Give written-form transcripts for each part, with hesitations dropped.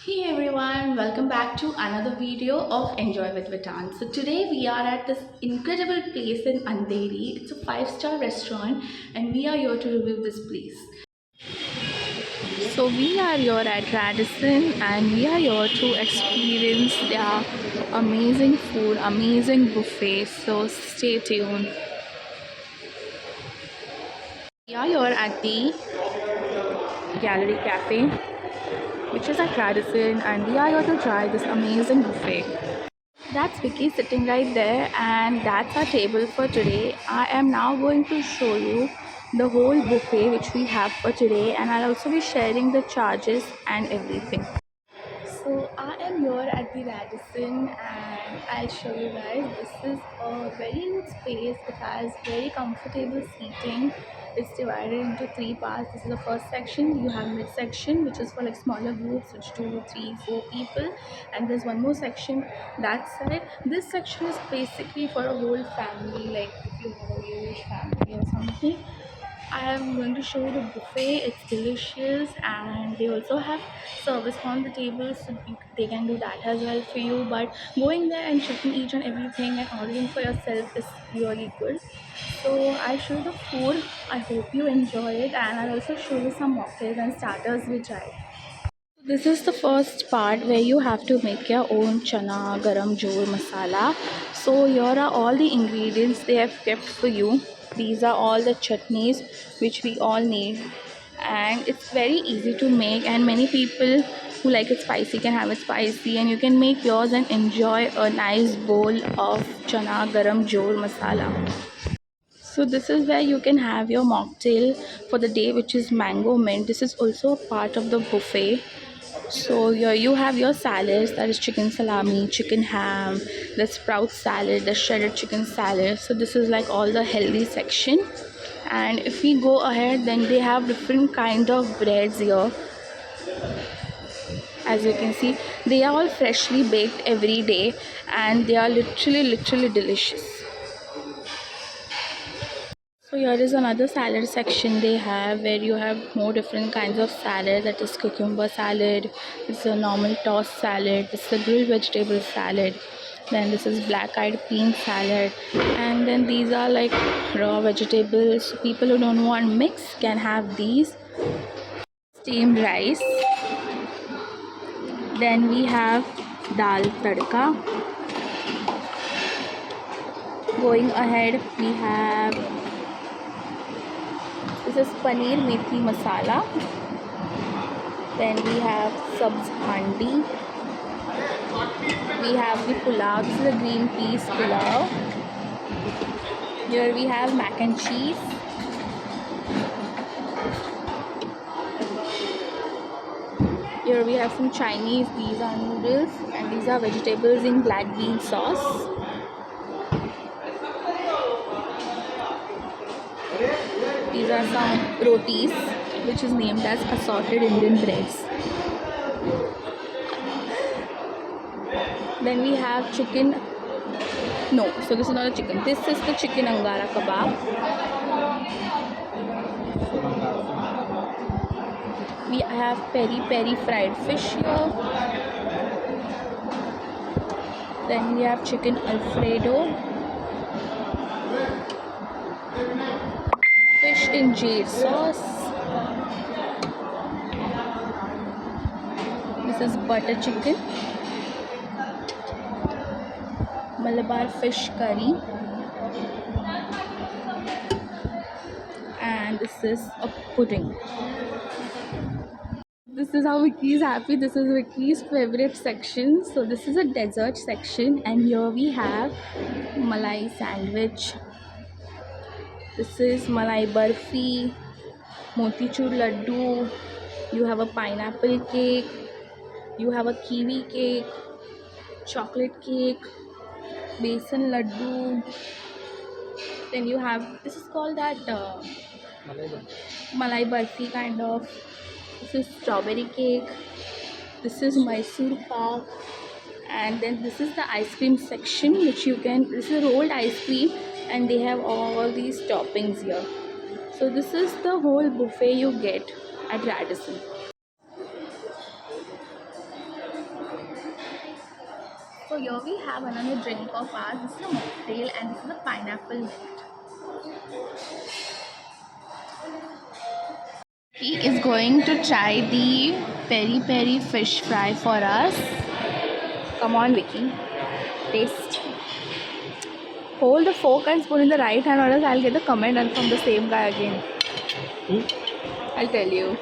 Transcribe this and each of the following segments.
Hey everyone, welcome back to another video of Enjoy with Vitan. So today we are at this incredible place in Andheri. It's a five-star restaurant and we are here to review this place. So we are here at Radisson and we are here to experience their amazing food, amazing buffet. So stay tuned. We are here at the Gallery Cafe, which is at Radisson, and we are here to try this amazing buffet. That's Vicky sitting right there, and that's our table for today. I am now going to show you the whole buffet which we have for today, and I'll also be sharing the charges and everything. So I am here at the Radisson and I'll show you guys. This is a very huge space. It has very comfortable seating. It's divided into three parts. This is the first section. You have mid section, which is for like smaller groups, which 2, 3, 4 people, and there's one more section that side. This section is basically for a whole family, like if you have a huge family or something. I am going to show you the buffet. It's delicious, and they also have service on the table, so they can do that as well for you. But going there and checking each and everything and ordering for yourself is really good. So I'll show you the food. I hope you enjoy it, and I'll also show you some mocktails and starters we tried. This is the first part where you have to make your own chana garam jor masala. So here are all the ingredients they have kept for you. These are all the chutneys which we all need, and it's very easy to make, and many people who like it spicy can have it spicy, and you can make yours and enjoy a nice bowl of chana garam jor masala. So this is where you can have your mocktail for the day, which is mango mint. This is also a part of the buffet. So here you have your salads, that is chicken salami, chicken ham, the sprout salad, the shredded chicken salad. So this is like all the healthy section. And if we go ahead, then they have different kind of breads here. As you can see, they are all freshly baked every day, and they are literally delicious. So here is another salad section they have, where you have more different kinds of salad. That is cucumber salad, it's a normal tossed salad, this is a grilled vegetable salad, then this is black eyed pea salad, and then these are like raw vegetables. People who don't want mix can have these. Steamed rice, then we have dal tadka. Going ahead, we have, this is paneer methi masala. Then we have sabz handi. We have the pulao. This is a green peas pulao. Here we have mac and cheese. Here we have some Chinese. These are noodles, and these are vegetables in black bean sauce. These are some rotis, which is named as assorted Indian breads. Then we have chicken. No, so this is not a chicken. This is the chicken angara kebab. We have peri peri fried fish here. Then we have chicken alfredo, fish in jade sauce. This is butter chicken, Malabar fish curry, and this is a pudding. This is how Vicky is happy. This is Vicky's favorite section. So this is a dessert section, and here we have malai sandwich. This is malai barfi, motichur laddu. You have a pineapple cake. You have a kiwi cake, chocolate cake, besan laddu. Then you have, this is called that malai barfi kind of. This is strawberry cake. This is Mysore pak, and then this is the ice cream section, which you can, this is rolled ice cream, and they have all these toppings here. So this is the whole buffet you get at Radisson. So here we have another drink of ours. This is a mocktail and this is a pineapple mint. He is going to try the peri peri fish fry for us. Come on, Vicky. Taste. Hold the fork and spoon in the right hand, or else I'll get the comment and from the same guy again. I'll tell you.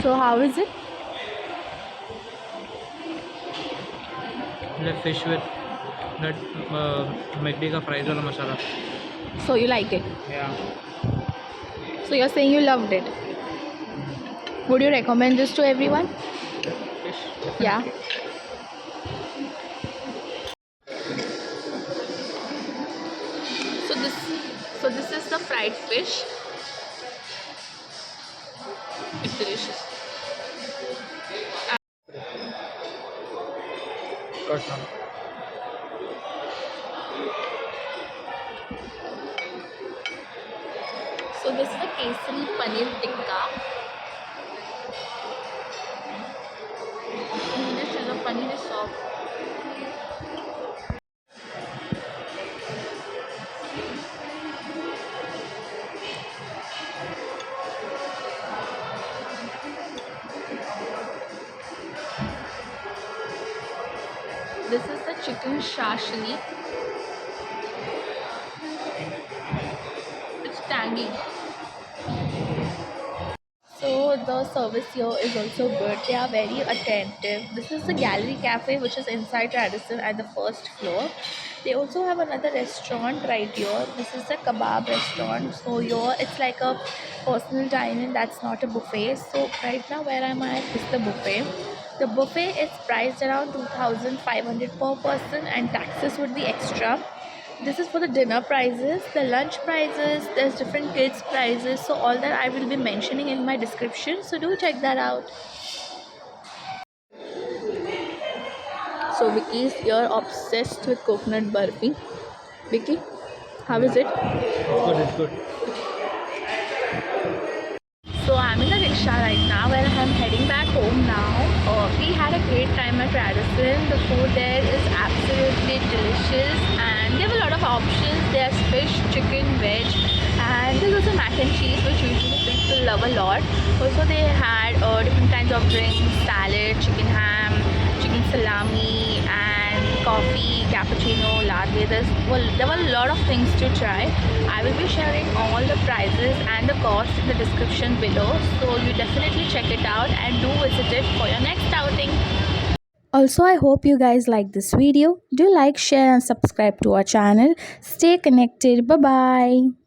So how is it? The fish with that McD ka fries wala masala. So you like it? Yeah. So you're saying you loved it? Would you recommend this to everyone? Fish. Yeah. So this, so this is the fried fish. It's delicious. Cut now. So this is the kesari paneer tikka. This is the paneer is soft. This is the chicken shashli. It's tangy. So the service here is also good. They are very attentive. This is the Gallery Cafe, which is inside Radisson at the first floor. They also have another restaurant right here. This is a kebab restaurant. So here it's like a personal dining. That's not a buffet. So right now where I'm at is the buffet. The buffet is priced around 2,500 per person, and taxes would be extra. This is for the dinner prices, the lunch prices, there's different kids prices, so all that I will be mentioning in my description, so do check that out. So Vicky's here obsessed with coconut burfi. Vicky, how is it? It's good. So I'm in the rickshaw right now and I'm heading back home now. We had a great time at Radisson. The food there is absolutely delicious and they have a lot of options. There's fish, chicken, veg, and there's also mac and cheese, which usually people love a lot. Also they had different kinds of drinks, salad, chicken ham, chicken salami, and coffee, cappuccino, latte. There were a lot of things to try. I will be sharing all the prices and the cost in the description below, so you definitely check it out and do visit it for your next outing. Also, I hope you guys like this video. Do like, share and subscribe to our channel. Stay connected. Bye bye.